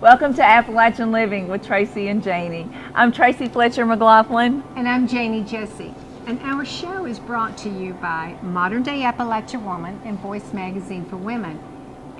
Welcome to Appalachian Living with Tracy and Janie. I'm Tracy Fletcher McLaughlin. And I'm Janie Jesse. And our show is brought to you by Modern Day Appalachian Woman and Voice Magazine for Women.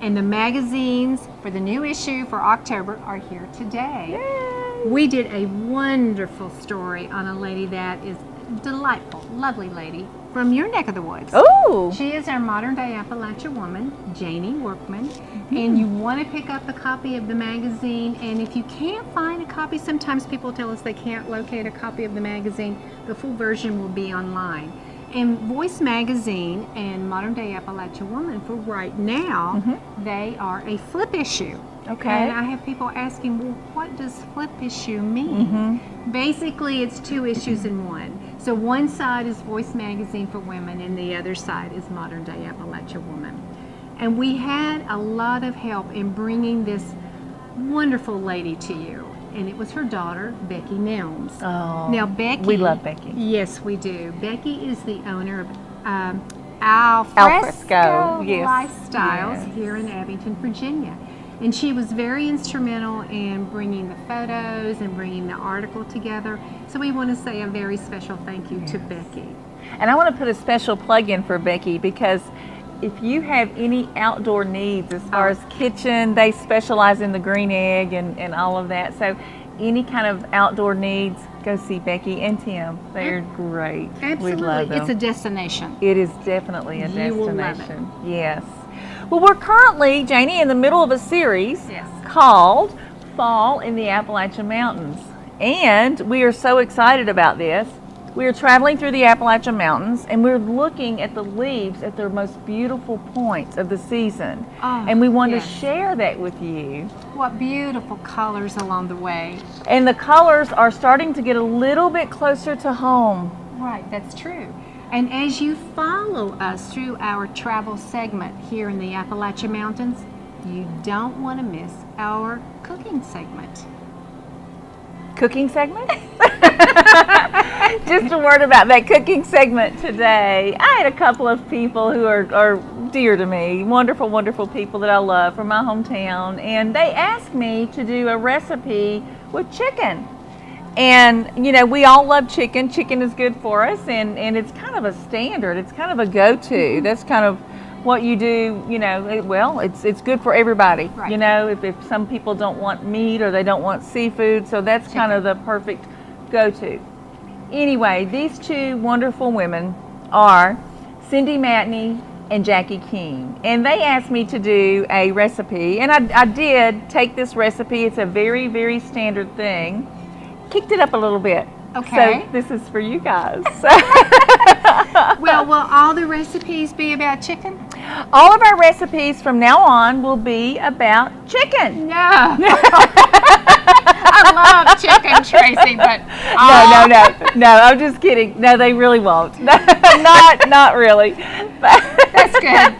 And the magazines for the new issue for October are here today. Yay. We did a wonderful story on a lady that is delightful, lovely lady from your neck of the woods. Oh! She is our Modern Day Appalachian Woman, Janie Workman. And you want to pick up a copy of the magazine, and if you can't find a copy, sometimes people tell us they can't locate a copy of the magazine. The full version will be online. And Voice Magazine and Modern Day Appalachian Woman, for right now, they are a flip issue. Okay. And I have people asking, well, what does flip issue mean? Basically, it's two issues in one. So one side is Voice Magazine for Women, and the other side is Modern Day Appalachian Woman. And we had a lot of help in bringing this wonderful lady to you. And it was her daughter, Becky Nelms. Oh, now, Becky. we love Becky. Yes, we do. Becky is the owner of Alfresco Yes. Lifestyles here in Abington, Virginia. And she was very instrumental in bringing the photos and bringing the article together. So we want to say a very special thank you to Becky. And I want to put a special plug in for Becky because if you have any outdoor needs as far as kitchen, they specialize in the green egg and all of that. So any kind of outdoor needs, go see Becky and Tim. They're great. Absolutely. We love them. It's a destination. It is definitely a You will love destination. Yes. Well, we're currently, Janie, in the middle of a series Yes. called Fall in the Appalachian Mountains. And we are so excited about this. We are traveling through the Appalachian Mountains and we're looking at the leaves at their most beautiful points of the season. Oh, and we want yes. to share that with you. What beautiful colors along the way. And the colors are starting to get a little bit closer to home. Right, that's true. And as you follow us through our travel segment here in the Appalachian Mountains, you don't want to miss our cooking segment. Cooking segment? Just a word about that cooking segment today. I had a couple of people who are dear to me, wonderful, wonderful people that I love from my hometown, and they asked me to do a recipe with chicken. And, you know, we all love chicken. Chicken is good for us, and it's kind of a standard. It's kind of a go-to. That's kind of what you do, you know, it's good for everybody. Right. You know, if some people don't want meat or they don't want seafood, so that's Chicken. kind of the perfect go-to. Anyway, these two wonderful women are Cindy Matney and Jackie King. And they asked me to do a recipe, and I did take this recipe. It's a very, very standard thing. Kicked it up a little bit. Okay. So this is for you guys. Well, will all the recipes be about chicken? All of our recipes from now on will be about chicken. No. I love chicken, Tracy, but No, I'm just kidding. No, they really won't. not really. that's good.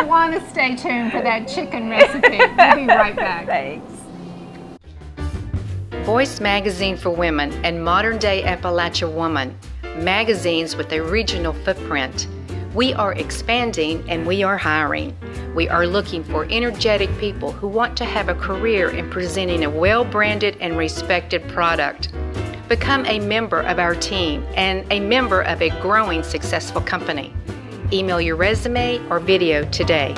You want to stay tuned for that chicken recipe. We'll be right back. Thanks. Voice Magazine for Women and Modern Day Appalachian Woman, magazines with a regional footprint. We are expanding and we are hiring. We are looking for energetic people who want to have a career in presenting a well-branded and respected product. Become a member of our team and a member of a growing successful company. Email your resume or video today.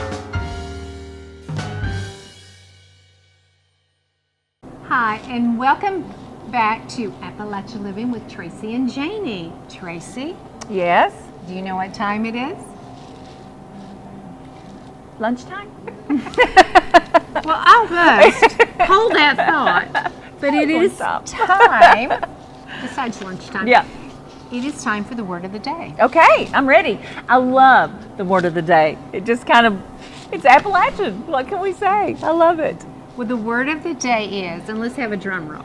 Hi, and welcome back to Appalachian Living with Tracy and Janie. Tracy, Yes? do you know what time it is? Lunchtime? Well, almost. Hold that thought. But it is Stop. time, besides lunchtime, Yeah. it is time for the word of the day. Okay, I'm ready. I love the word of the day. It just kind of, it's Appalachian. What can we say? I love it. Well, the word of the day is, and let's have a drum roll.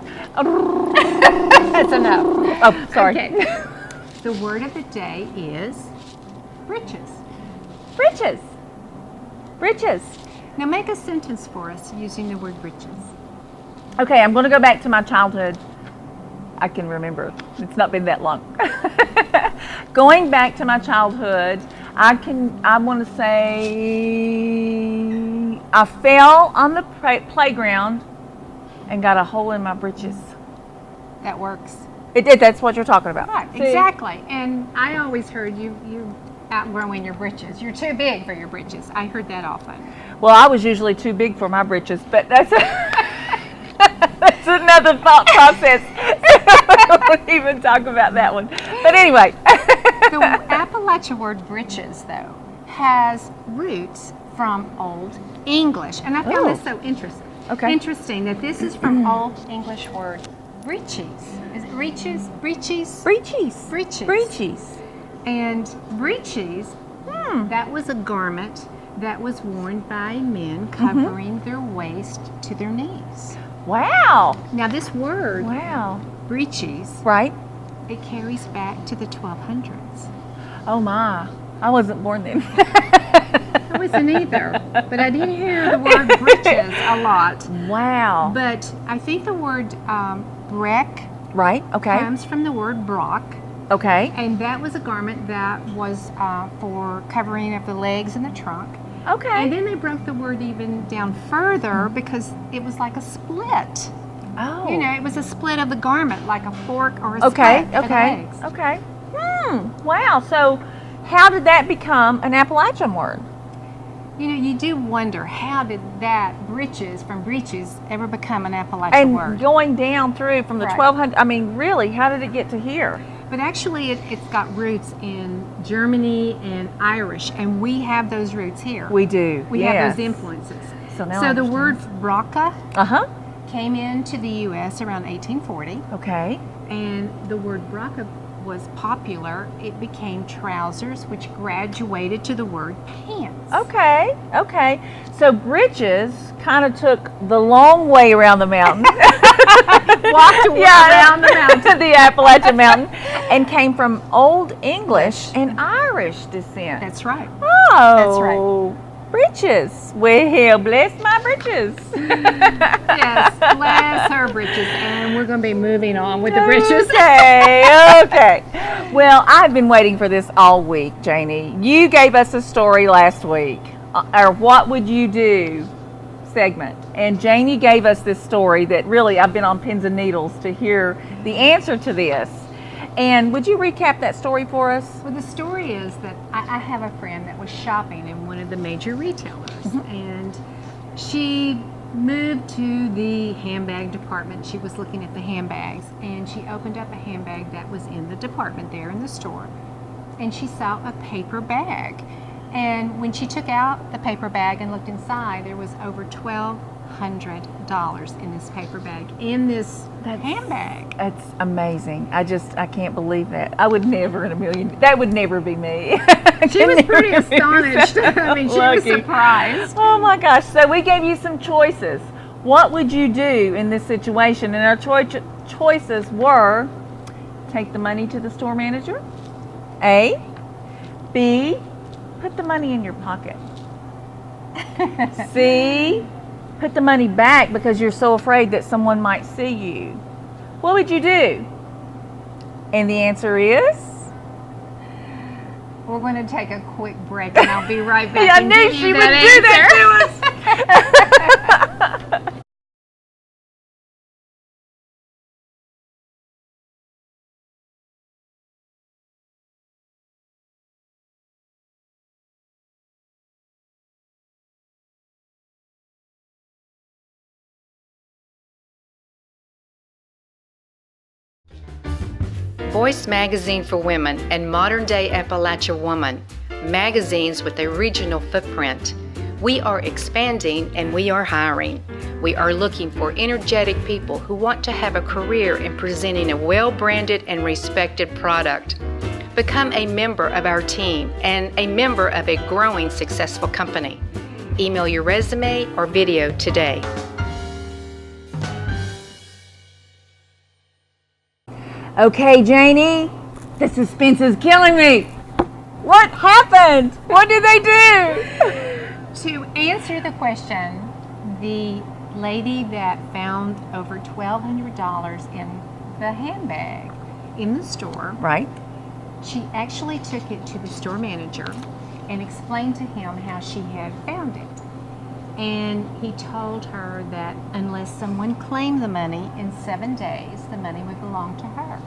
That's enough. Oh, sorry. Okay. The word of the day is breeches. Breeches. Breeches. Now make a sentence for us using the word breeches. Okay, I'm going to go back to my childhood. I can remember. It's not been that long. Going back to my childhood, I want to say I fell on the playground and got a hole in my britches. That works. It did. That's what you're talking about. Right, See? exactly. And I always heard you outgrowing your britches. You're too big for your britches. I heard that often. Well, I was usually too big for my britches, but that's that's another thought process. We won't even talk about that one. But anyway. The Appalachian word britches, though, has roots from Old English. And I found this so interesting. Okay. Interesting that this is from Old English word breeches. Is it breeches? Breeches? Breeches. Breeches. Breeches. And breeches, that was a garment that was worn by men covering their waist to their knees. Wow. Now this word, Wow. breeches, Right? it carries back to the 1200s. Oh my. I wasn't born then. I wasn't either, but I did hear the word breeches a lot. Wow. But I think the word breck Right? Okay. comes from the word brock, Okay. and that was a garment that was for covering of the legs and the trunk. Okay. And then they broke the word even down further because it was like a split. Oh. You know, it was a split of the garment, like a fork or a Okay. split for the Okay. legs. Okay. Wow. So, how did that become an Appalachian word? You know, you do wonder, how did that breeches from breeches ever become an Appalachian And word? going down through from the Right. 1200, I mean, really, how did it get to here? But actually, it's got roots in Germany and Irish, and we have those roots here. We do. We yes. have those influences. So now I So the understand. word brocca Uh-huh. came into the U.S. around 1840, Okay. and the word brocca was popular. It became trousers, which graduated to the word pants. Okay. Okay. So britches kind of took the long way around the mountain. Walked around the mountain. to the Appalachian Mountain, and came from Old English and Irish descent. That's right. Oh, That's right. Britches. Well, bless my britches. Yes, bless her britches. And we're going to be moving on with the britches. Okay, okay. Well, I've been waiting for this all week, Janie. You gave us a story last week, our What Would You Do segment. And Janie gave us this story that really I've been on pins and needles to hear the answer to this. And would you recap that story for us? Well, the story is that I have a friend that was shopping in one of the major retailers, and she moved to the handbag department. She was looking at the handbags, and she opened up a handbag that was in the department there in the store, and she saw a paper bag. And when she took out the paper bag and looked inside, there was over $1,200 in this paper bag, in this handbag. That's amazing. I can't believe that. I would never in a million, that would never be me. She was pretty astonished. I mean, she was Lucky. surprised. Oh my gosh. So we gave you some choices. What would you do in this situation? And our choices were: take the money to the store manager. A. B. Put the money in your pocket. C. Put the money back because you're so afraid that someone might see you. What would you do? And the answer is? We're going to take a quick break, and I'll be right back. I and knew give she you would that do that to us. Voice Magazine for Women and Modern Day Appalachia Woman, magazines with a regional footprint. We are expanding and we are hiring. We are looking for energetic people who want to have a career in presenting a well-branded and respected product. Become a member of our team and a member of a growing successful company. Email your resume or video today. Okay, Janie, the suspense is killing me. What happened? What did they do? To answer the question, the lady that found over $1,200 in the handbag in the store, Right. she actually took it to the store manager and explained to him how she had found it. And he told her that unless someone claimed the money in 7 days, the money would belong to her.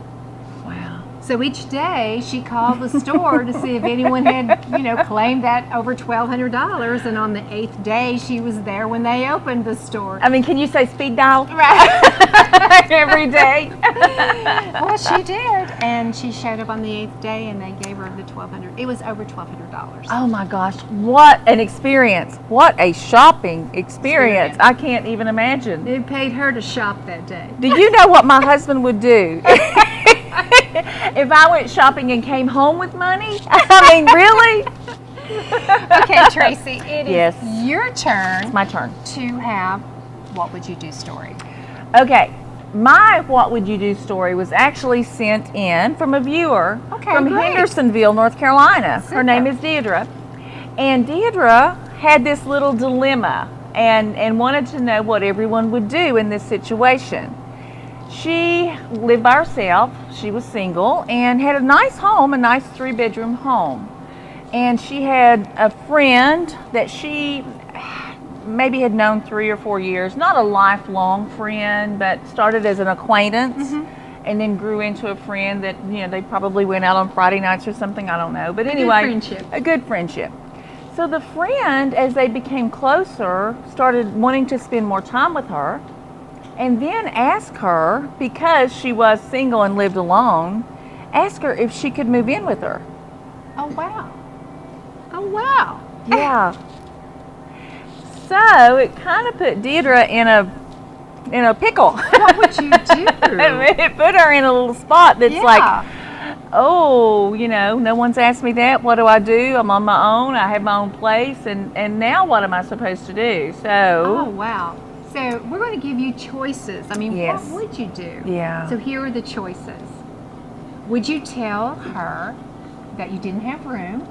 Wow. So each day she called the store to see if anyone had, claimed that over $1,200. And on the 8th day, she was there when they opened the store. I mean, can you say speed dial? Right. Every day. Well, she did. And she showed up on the 8th day and they gave her the $1,200. It was over $1,200. Oh my gosh, what an experience. What a shopping experience. I can't even imagine. It paid her to shop that day. Do you know what my husband would do? If I went shopping and came home with money? I mean, really? Okay, Tracy, it Yes. is your turn My turn. to have What Would You Do story. Okay, my What Would You Do story was actually sent in from a viewer from great. Hendersonville, North Carolina. Super. Her name is Deidre. And Deidre had this little dilemma and wanted to know what everyone would do in this situation. She lived by herself, she was single, and had a nice home, a nice 3-bedroom home. And she had a friend that she maybe had known 3 or 4 years, not a lifelong friend, but started as an acquaintance and then grew into a friend that, they probably went out on Friday nights or something, I don't know. But anyway, a good friendship. So the friend, as they became closer, started wanting to spend more time with her. And then asked her, because she was single and lived alone, asked her if she could move in with her. Oh, wow. Oh, wow. Yeah. So it kind of put Deidre in a pickle. What would you do? It put her in a little spot that's like, oh, no one's asked me that. What do I do? I'm on my own. I have my own place. And now what am I supposed to do? Oh, So, wow. So we're going to give you choices. I mean, Yes. what would you do? Yeah. So here are the choices. Would you tell her that you didn't have room?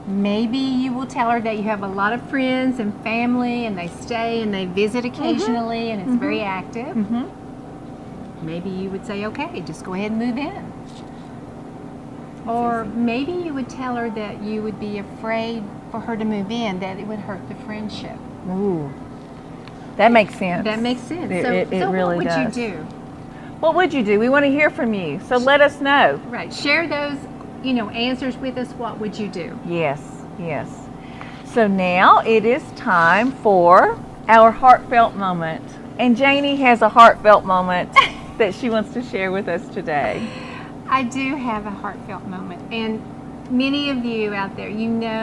Maybe you will tell her that you have a lot of friends and family and they stay and they visit occasionally and it's very active. Maybe you would say, okay, just go ahead and move in. Or maybe you would tell her that you would be afraid for her to move in, that it would hurt the friendship. ooh, that makes sense. That makes sense. It really what would does. you do? What would you do? We want to hear from you. So let us know. Right. Share those, answers with us. What would you do? Yes, yes. So now it is time for our heartfelt moment. And Janie has a heartfelt moment that she wants to share with us today. I do have a heartfelt moment. And many of you out there,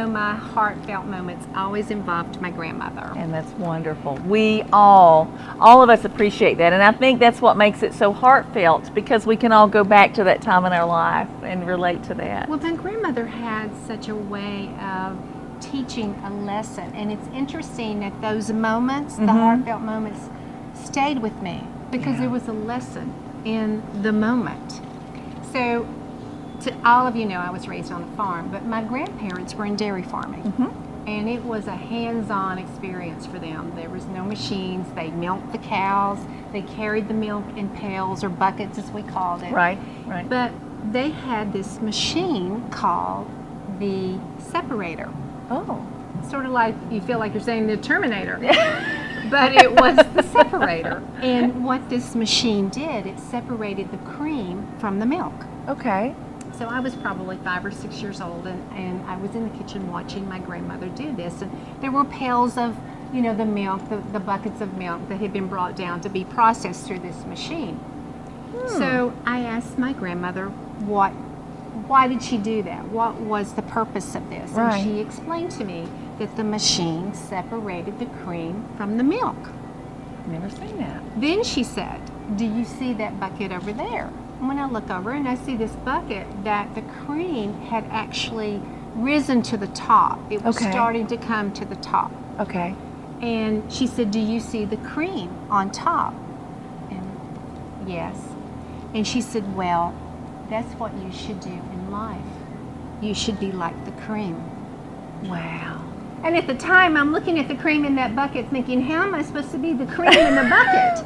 my heartfelt moments always involved my grandmother. And that's wonderful. We all of us appreciate that. And I think that's what makes it so heartfelt, because we can all go back to that time in our life and relate to that. Well, my grandmother had such a way of teaching a lesson. And it's interesting that those moments, the heartfelt moments, stayed with me because there was a lesson in the moment. So, to all of you know, I was raised on a farm, but my grandparents were in dairy farming. And it was a hands-on experience for them. There was no machines. They milked the cows. They carried the milk in pails or buckets, as we called it. Right. But they had this machine called the separator. Oh. Sort of like, you feel like you're saying the Terminator. But it was the separator. And what this machine did, it separated the cream from the milk. Okay. So I was probably 5 or 6 years old, and I was in the kitchen watching my grandmother do this. And there were pails of, the milk, the buckets of milk that had been brought down to be processed through this machine. So I asked my grandmother, why did she do that? What was the purpose of this? Right. And she explained to me that the machine separated the cream from the milk. Never seen that. Then she said, do you see that bucket over there? And when I look over and I see this bucket, that the cream had actually risen to the top. It was starting to come to the top. Okay. And she said, do you see the cream on top? And yes. And she said, well, that's what you should do in life. You should be like the cream. Wow. And at the time, I'm looking at the cream in that bucket thinking, how am I supposed to be the cream in the bucket?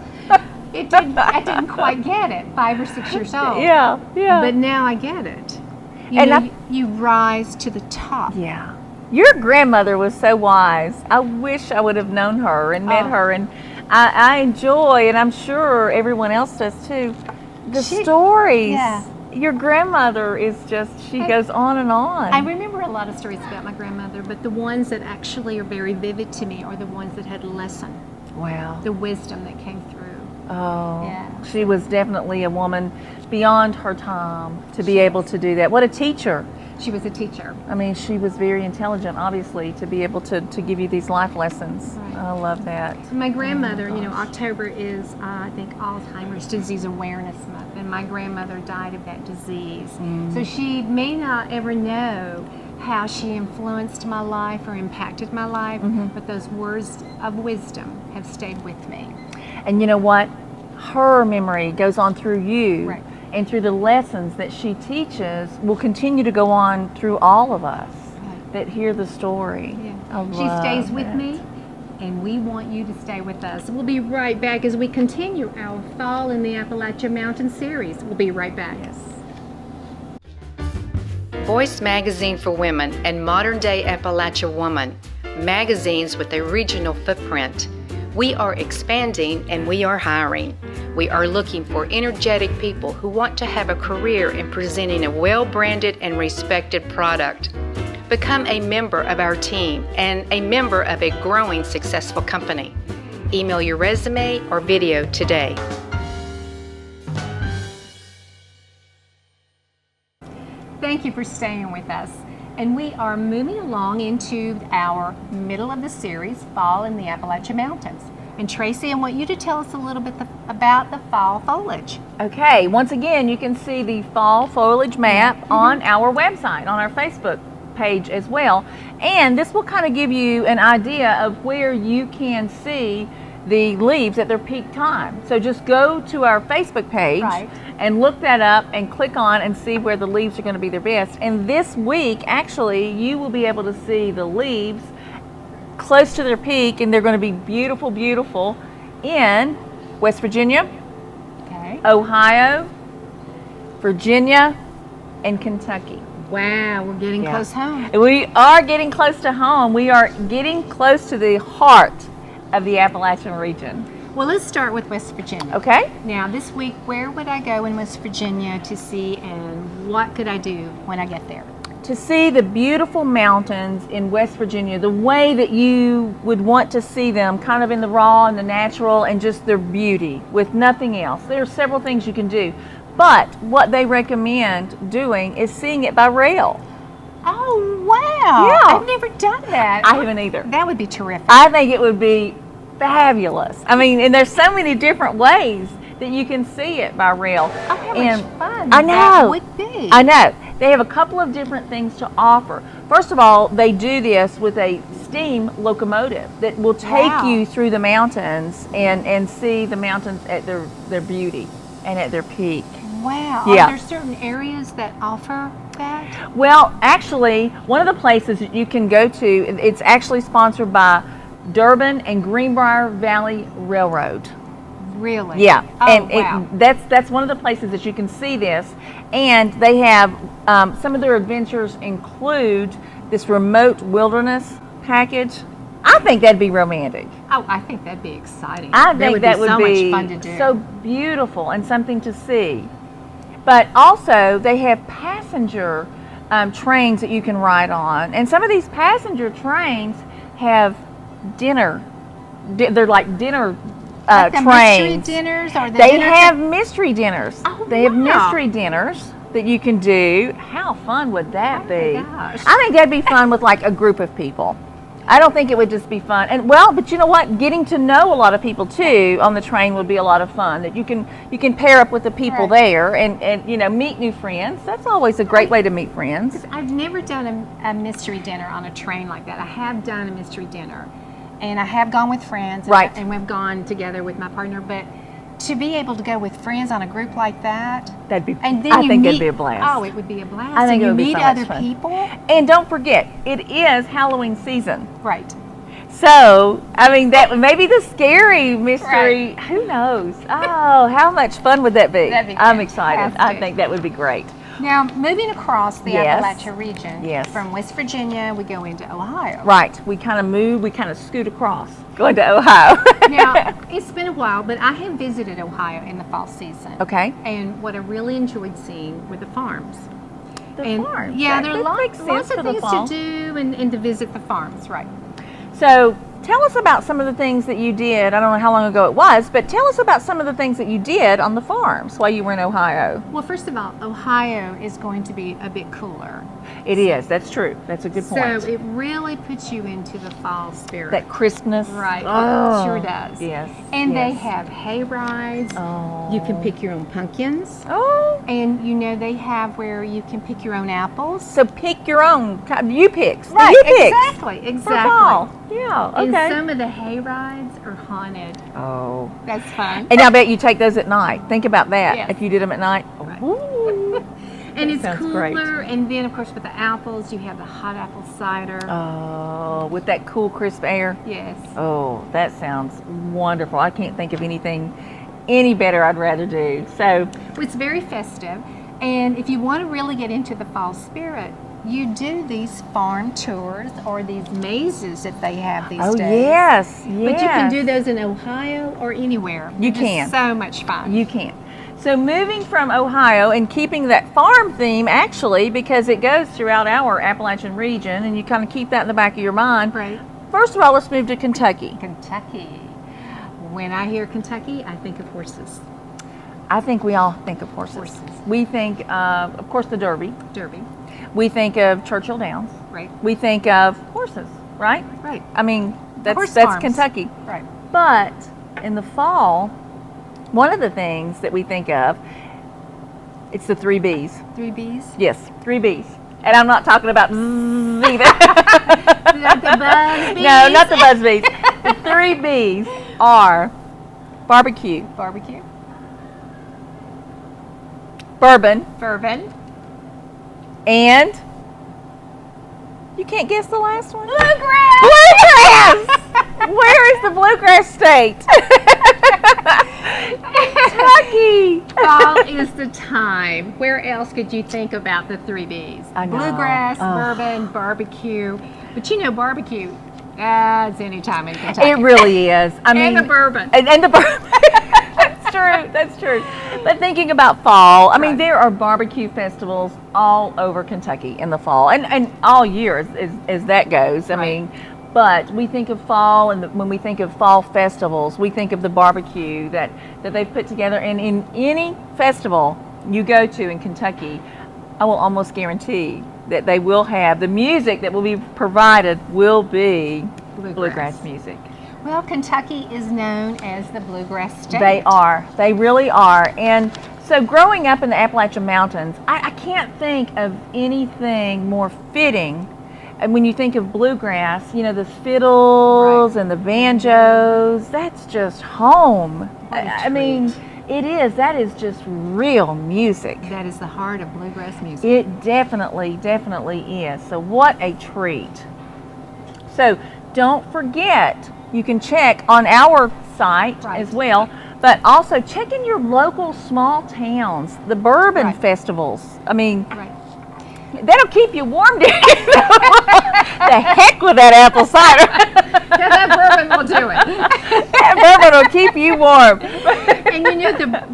I didn't quite get it, 5 or 6 years old. Yeah. But now I get it. You rise to the top. Yeah. Your grandmother was so wise. I wish I would have known her and met her, and I enjoy, and I'm sure everyone else does too, the stories. Yeah. Your grandmother is just, she goes on and on. I remember a lot of stories about my grandmother, but the ones that actually are very vivid to me are the ones that had a lesson, Wow. the wisdom that came through. Oh, Yeah. she was definitely a woman beyond her time to be able to do that. What a teacher. She was a teacher. I mean, she was very intelligent, obviously, to be able to give you these life lessons. Right. I love that. My grandmother, October is, I think, Alzheimer's Disease Awareness Month, and my grandmother died of that disease. So she may not ever know how she influenced my life or impacted my life, but those words of wisdom have stayed with me. And you know what? Her memory goes on through you. Right. And through the lessons that she teaches will continue to go on through all of us that hear the story. Yeah. She stays with me, and we want you to stay with us. We'll be right back as we continue our Fall in the Appalachian Mountain series. We'll be right back. Yes. Voice Magazine for Women and Modern Day Appalachia Woman, magazines with a regional footprint. We are expanding and we are hiring. We are looking for energetic people who want to have a career in presenting a well-branded and respected product. Become a member of our team and a member of a growing successful company. Email your resume or video today. Thank you for staying with us. And we are moving along into our middle of the series, Fall in the Appalachian Mountains. And Tracy, I want you to tell us a little bit about the fall foliage. Okay, once again, you can see the fall foliage map on our website, on our Facebook page as well. And this will kind of give you an idea of where you can see the leaves at their peak time. So just go to our Facebook page and look that up and click on and see where the leaves are going to be their best. And this week, actually, you will be able to see the leaves close to their peak, and they're going to be beautiful, beautiful in West Virginia, Ohio, Virginia, and Kentucky. Wow, we're getting close home. We are getting close to home. We are getting close to the heart of the Appalachian region. Well, let's start with West Virginia. Okay. Now, this week, where would I go in West Virginia to see, and what could I do when I get there? To see the beautiful mountains in West Virginia, the way that you would want to see them, kind of in the raw and the natural and just their beauty with nothing else. There are several things you can do, but what they recommend doing is seeing it by rail. Oh, wow. Yeah. I've never done that. I haven't either. That would be terrific. I think it would be fabulous. I mean, and there's so many different ways that you can see it by rail. Oh, how much fun I know. that would be. I know. They have a couple of different things to offer. First of all, they do this with a steam locomotive that will take you through the mountains and see the mountains at their beauty and at their peak. Wow. Yeah. Are there certain areas that offer that? Well, actually, one of the places that you can go to, it's actually sponsored by Durban and Greenbrier Valley Railroad. Really? Yeah, Oh, and wow. that's one of the places that you can see this, and they have some of their adventures include this remote wilderness package. I think that'd be romantic. Oh, I think that'd be exciting. I think that would so be much fun to do. so beautiful and something to see. But also, they have passenger trains that you can ride on, and some of these passenger trains have dinner. They're like dinner. Like the mystery trains. dinners or the They dinner have mystery dinners. Oh, they have wow. mystery dinners that you can do. How fun would that Oh, be? my gosh. I think that'd be fun with like a group of people. I don't think it would just be fun. And but you know what? Getting to know a lot of people too on the train would be a lot of fun. That you can pair up with the people there and meet new friends. That's always a great way to meet friends. I've never done a mystery dinner on a train like that. I have done a mystery dinner, and I have gone with friends, and we've gone together with my partner. But to be able to go with friends on a group like that, That'd be. and then I think it'd be a blast. Oh, it would be a blast. I think it would be meet so much other fun. people. And don't forget, it is Halloween season. Right. So, I mean, that maybe the scary mystery, who knows? Oh, how much fun would that be? That'd be I'm excited. I fantastic. think that would be great. Now, moving across the Yes. Appalachia region, Yes. from West Virginia, we go into Ohio. Right. We kind of scoot across, going to Ohio. Now, it's been a while, but I have visited Ohio in the fall season. Okay. And what I really enjoyed seeing were the farms. The farms. Yeah, That- there are that makes lots sense of for the things fall. to do and to visit the farms, right? So tell us about some of the things that you did. I don't know how long ago it was, but tell us about some of the things that you did on the farms while you were in Ohio. Well, first of all, Ohio is going to be a bit cooler. It is. That's true. That's a good point. So it really puts you into the fall spirit. That crispness. Right, Oh, it sure does. Yes. And yes. they have hay rides. Oh. You can pick your own pumpkins. Oh. And they have where you can pick your own apples. So pick your own. You picks. Right, You picks. exactly, For exactly. fall. Yeah. Okay. And some of the hay rides are haunted. Oh. That's fun. And I bet you take those at night. Think about that. Yes. If you did them at night. Right. Ooh. And That it's sounds cooler. great. And then, of course, with the apples, you have the hot apple cider. Oh, with that cool, crisp air. Yes. Oh, that sounds wonderful. I can't think of anything any better I'd rather do. So, It's very festive. And if you want to really get into the fall spirit, you do these farm tours or these mazes that they have these oh days. yes, But you yes. can do those in Ohio or anywhere. You They're can. just so much fun. You can. So moving from Ohio and keeping that farm theme, actually, because it goes throughout our Appalachian region, and you kind of keep that in the back of your mind. Right. First of all, let's move to Kentucky. Kentucky. When I hear Kentucky, I think of horses. I think we all think of horses. Horses. We think of course, the Derby. Derby. We think of Churchill Downs. Right. We think of horses, right? Right. I mean, Horse that's farms. Kentucky. Right. But in the fall, one of the things that we think of, it's the 3 B's. 3 B's. Yes, 3 B's. And I'm not talking about bzzz either. Not the buzz bees. No, not the buzz bees. The 3 B's are barbecue, Barbecue. bourbon, Bourbon. and you can't guess the last one? Bluegrass. Bluegrass! Where is the bluegrass state? Kentucky. Fall is the time. Where else could you think about the 3 B's? I know. Bluegrass, Ugh. bourbon, barbecue. But barbecue, it's any time in Kentucky. It really is. I mean, and the bourbon. And the bourbon. That's true. That's true. But thinking about fall, I mean, Right. there are barbecue festivals all over Kentucky in the fall, and all year as that goes. I Right. mean, but we think of fall, and when we think of fall festivals, we think of the barbecue that they've put together. And in any festival you go to in Kentucky, I will almost guarantee that they will have the music that will be provided will be bluegrass music. Well, Kentucky is known as the bluegrass state. They are. They really are. And so growing up in the Appalachian Mountains, I can't think of anything more fitting. And when you think of bluegrass, the fiddles Right. and the banjos, that's just home. What a I mean, treat. it is. That is just real music. That is the heart of bluegrass music. It definitely is. So what a treat. So don't forget, you can check on our site Right. as well, but also check in your local small towns, the bourbon Right. festivals. I mean, Right. that'll keep you warm. The heck with that apple cider. Yeah, that bourbon will do it. That bourbon will keep you warm. And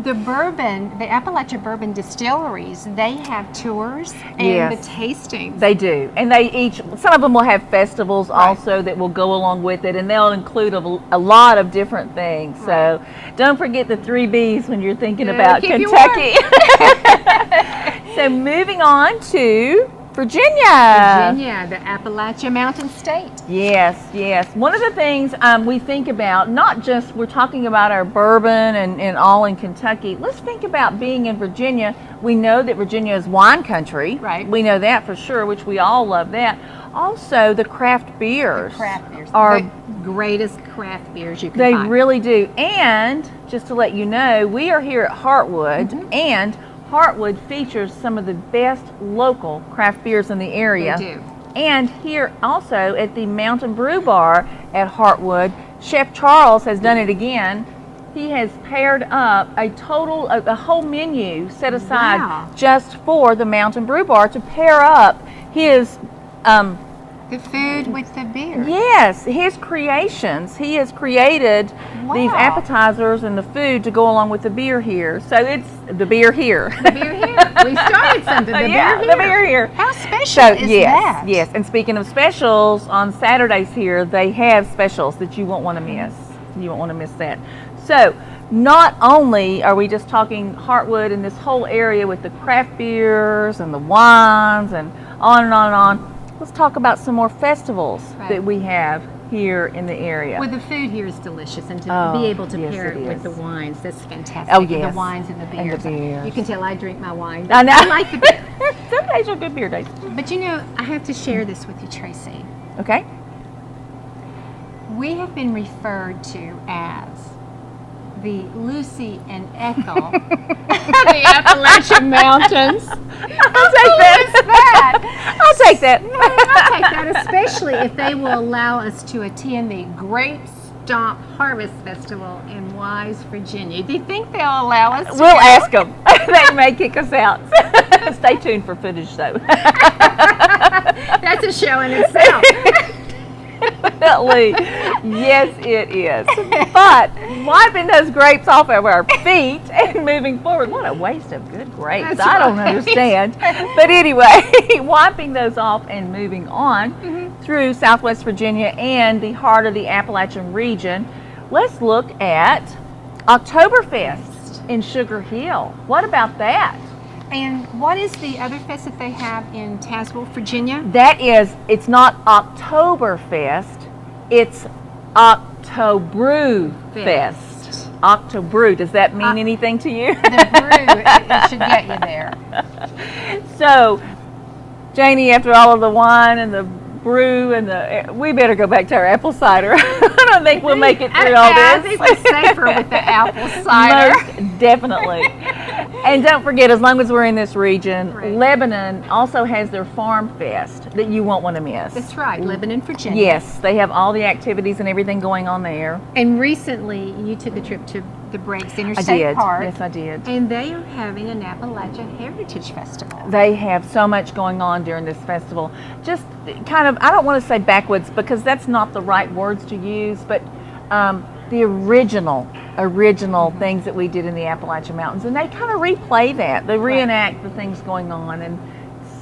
the bourbon, the Appalachia bourbon distilleries, they have tours and Yes. the tastings. They do, and some of them will have festivals also that will go along with it, and they'll include a lot of different things. So don't forget the 3 B's when you're thinking about keep you Kentucky. So moving on to Virginia. Virginia, the Appalachia Mountain State. Yes. One of the things we think about, not just we're talking about our bourbon and all in Kentucky. Let's think about being in Virginia. We know that Virginia is wine country. Right. We know that for sure, which we all love that. Also, the craft beers. Craft beers. Are the greatest craft beers you can they find. really do. And just to let you know, we are here at Heartwood, Mm-hmm. and Heartwood features some of the best local craft beers in the area. They do. And here also at the Mountain Brew Bar at Heartwood, Chef Charles has done it again. he has paired up a whole menu set aside Wow. just for the Mountain Brew Bar to pair up his The food with the beer. yes, his creations. He has created these Wow. appetizers and the food to go along with the beer here. So it's the beer here. The beer here. We started something. The Yeah, beer here. the beer here. How special So is yes, that? yes. And speaking of specials, on Saturdays here they have specials that you won't want to miss. You won't want to miss that. So not only are we just talking Heartwood and this whole area with the craft beers and the wines and on and on and on. Let's talk about some more festivals Right. that we have here in the area. Well, the food here is delicious, and to Oh, be able to yes, pair it it with is. the wines, that's fantastic. Oh, And yes. the wines and the And the beers. beers. You can tell I drink my wine. I know. I like the beer. Some days are good beer days. But you know, I have to share this with you, Tracy. Okay. We have been referred to as the Lucy and Ethel of the Appalachian Mountains. I'll take that. I'll take that. I'll take that, especially if they will allow us to attend the Grape Stomp Harvest Festival in Wise, Virginia. Do you think they'll allow us to We'll go? ask them. They may kick us out. Stay tuned for footage, though. That's a show in itself. Definitely. Yes, it is. But wiping those grapes off of our feet and moving forward, what a waste of good grapes. That's I don't right. understand. But anyway, wiping those off and moving on through Southwest Virginia and the heart of the Appalachian region, let's look at Oktoberfest in Sugar Hill. What about that? And what is the other fest that they have in Tazewell, Virginia? That is, it's not Oktoberfest, it's Octobrew Fest. Octobrew, does that mean anything to you? The brew, it should get you there. So, Janie, after all of the wine and the brew and we better go back to our apple cider. I don't think we'll make it through all I this. think we're safer with the apple cider. Most definitely. And don't forget, as long as we're in this region, Right. Lebanon also has their Farm Fest that you won't want to miss. That's right, Lebanon, Virginia. Yes, they have all the activities and everything going on there. And recently, you took a trip to the Breaks I Interstate did. Park. Yes, I did. And they are having an Appalachian Heritage Festival. They have so much going on during this festival. Just kind of, I don't want to say backwoods because that's not the right words to use, but the original things that we did in the Appalachian Mountains. And they kind of replay that. They reenact the things going on. And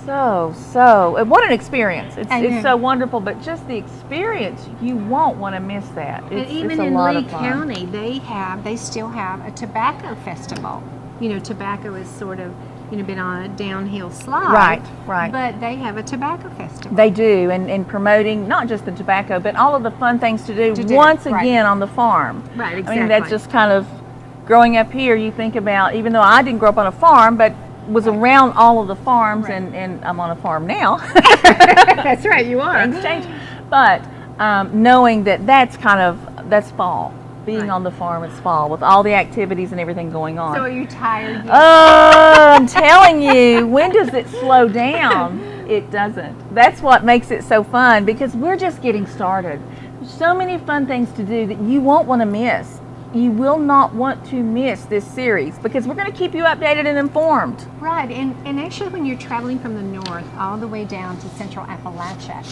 what an experience. It's so wonderful, but just the experience, you won't want to miss that. And even it's a in lot Lee of fun. County, they still have a tobacco festival. You know, tobacco is sort of, been on a downhill slide. Right. But they have a tobacco festival. They do, and promoting not just the tobacco, but all of the fun things to do once right. again on the farm. Right, exactly. I mean, that's just kind of growing up here. You think about, even though I didn't grow up on a farm, but was around all of the farms, and I'm on a farm now. That's right, you are. Things change, but knowing that that's fall. Being Right. on the farm, it's fall with all the activities and everything going on. So are you tired yet? Oh, I'm telling you, when does it slow down? It doesn't. That's what makes it so fun, because we're just getting started. There's so many fun things to do that you won't want to miss. You will not want to miss this series, because we're going to keep you updated and informed. Right, and actually when you're traveling from the north all the way down to Central Appalachia,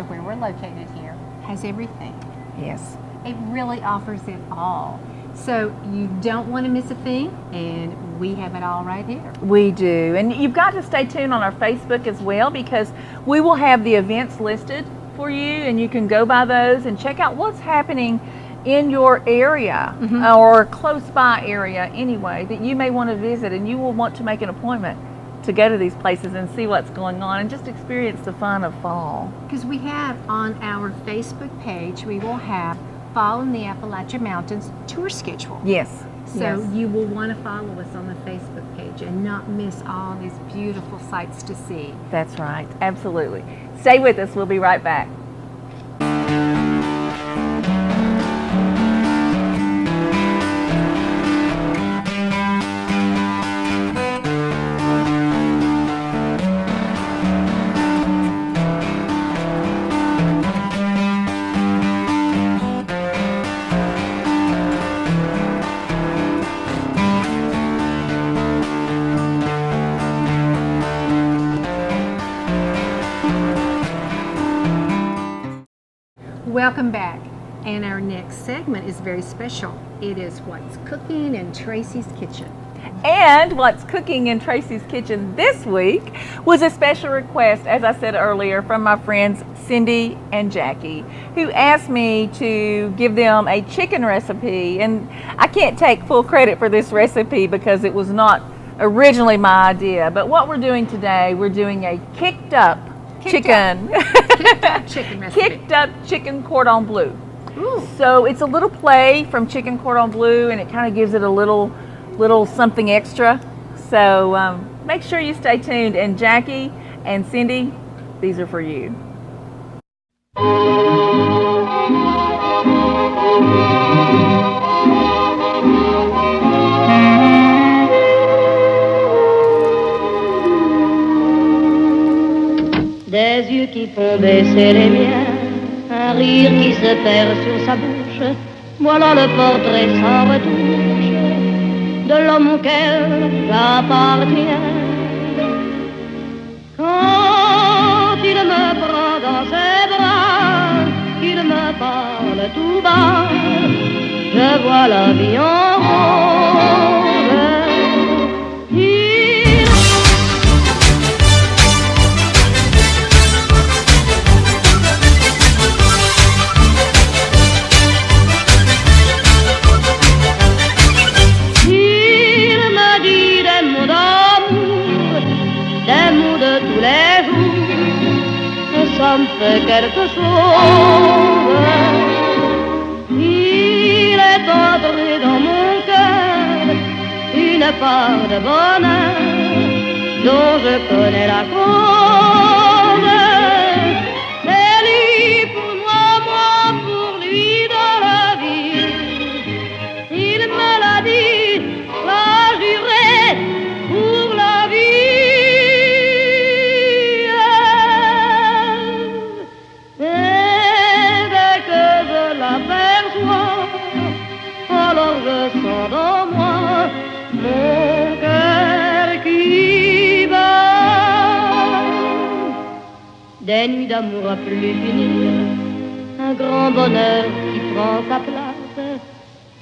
where we're located here, has everything. Yes. It really offers it all. So you don't want to miss a thing, and we have it all right here. We do. And you've got to stay tuned on our Facebook as well, because we will have the events listed for you, and you can go by those and check out what's happening in your area or close by area anyway that you may want to visit, and you will want to make an appointment to go to these places and see what's going on and just experience the fun of fall. Because we have on our Facebook page, we will have Fall in the Appalachian Mountains tour schedule. Yes. So you will want to follow us on the Facebook page and not miss all these beautiful sights to see. That's right. Absolutely. Stay with us. We'll be right back. Welcome back. And our next segment is very special. It is What's Cooking in Tracy's Kitchen. And what's cooking in Tracy's kitchen this week was a special request, as I said earlier, from my friends Cindy and Jackie, who asked me to give them a chicken recipe. And I can't take full credit for this recipe because it was not originally my idea. But what we're doing today, we're doing a kicked up chicken recipe. Kicked up chicken Cordon Bleu. Ooh. So it's a little play from chicken Cordon Bleu, and it kind of gives it a little something extra. So make sure you stay tuned. And Jackie and Cindy, these are for you. Des yeux qui font baisser les miens, un rire qui se perd sur sa bouche, voilà le portrait sans retouche de l'homme auquel j'appartiens. Quand il me prend dans ses bras, qu'il me parle tout bas, je vois la vie en rose. Ça me fait quelque chose. Il est entré dans mon cœur une part de bonheur dont je connais la cause. C'est lui pour moi, moi pour lui dans la vie. Il me l'a dit, l'a juré pour la vie. Alors je sens dans moi mon cœur qui bat. Des nuits d'amour à plus finir, un grand bonheur qui prend sa place,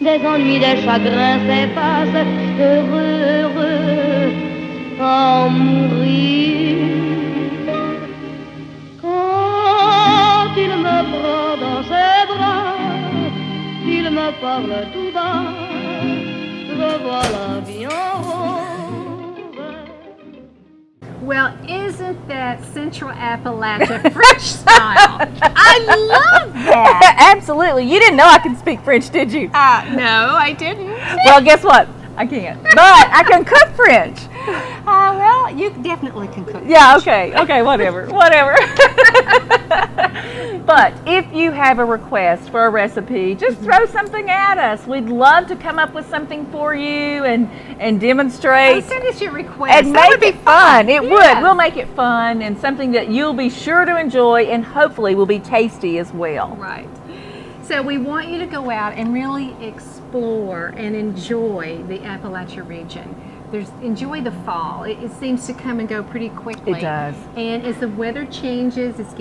des ennuis, des chagrins s'effacent, heureux, heureux, à en mourir. Quand il me prend dans ses bras, il me parle tout bas, je vois la vie en rose. Well, isn't that Central Appalachia French style? I love that. Absolutely. You didn't know I could speak French, did you? No, I didn't. Well, guess what? I can't. But I can cook French. Well, you definitely can cook. Yeah, okay, whatever. But if you have a request for a recipe, just throw something at us. We'd love to come up with something for you and demonstrate. Send us your request. And That make would be it fun. It Yeah. would. We'll make it fun and something that you'll be sure to enjoy and hopefully will be tasty as well. Right. So we want you to go out and really explore and enjoy the Appalachia region. Enjoy the fall. It seems to come and go pretty quickly. It does. And as the weather changes, it's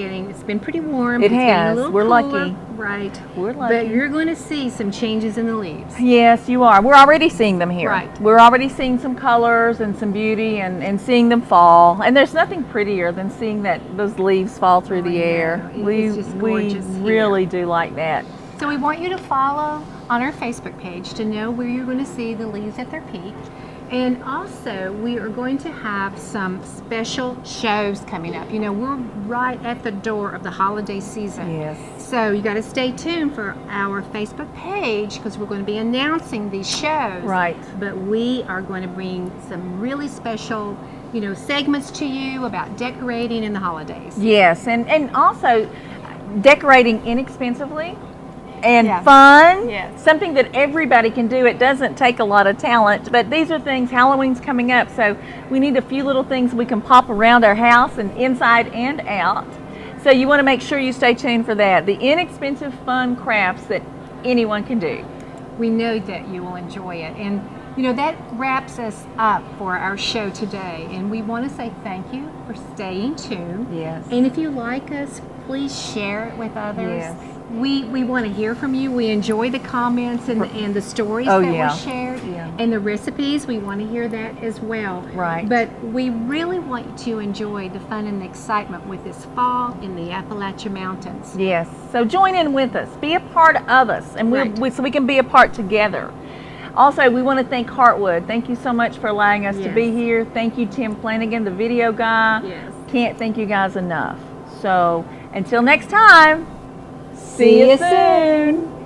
been pretty warm. It it's getting has. a little We're cooler. lucky. Right. We're lucky. But you're going to see some changes in the leaves. Yes, you are. We're already seeing them here. Right. We're already seeing some colors and some beauty and seeing them fall. And there's nothing prettier than seeing those leaves fall through the air. It's just gorgeous here. Really do like that. So we want you to follow on our Facebook page to know where you're going to see the leaves at their peak. And also, we are going to have some special shows coming up. You know, we're right at the door of the holiday season. Yes. So you got to stay tuned for our Facebook page because we're going to be announcing these shows. Right. But we are going to bring some really special, segments to you about decorating in the holidays. Yes, and also decorating inexpensively and Yeah. fun. Yes. Something that everybody can do. It doesn't take a lot of talent, but these are things, Halloween's coming up, so we need a few little things we can pop around our house and inside and out. So you want to make sure you stay tuned for that. The inexpensive, fun crafts that anyone can do. We know that you will enjoy it. And that wraps us up for our show today. And we want to say thank you for staying tuned. Yes. And if you like us, please share it with others. Yes. we want to hear from you. We enjoy the comments and the stories Oh, that yeah. were shared, Yeah. and the recipes. We want to hear that as well. Right. But we really want you to enjoy the fun and excitement with this fall in the Appalachian Mountains. Yes. So join in with us. Be a part of us, and Right. so we can be a part together. Also, we want to thank Heartwood. Thank you so much for allowing us to Yes. be here. Thank you, Tim Flanagan, the video guy. Yes. Can't thank you guys enough. So until next time, see you soon.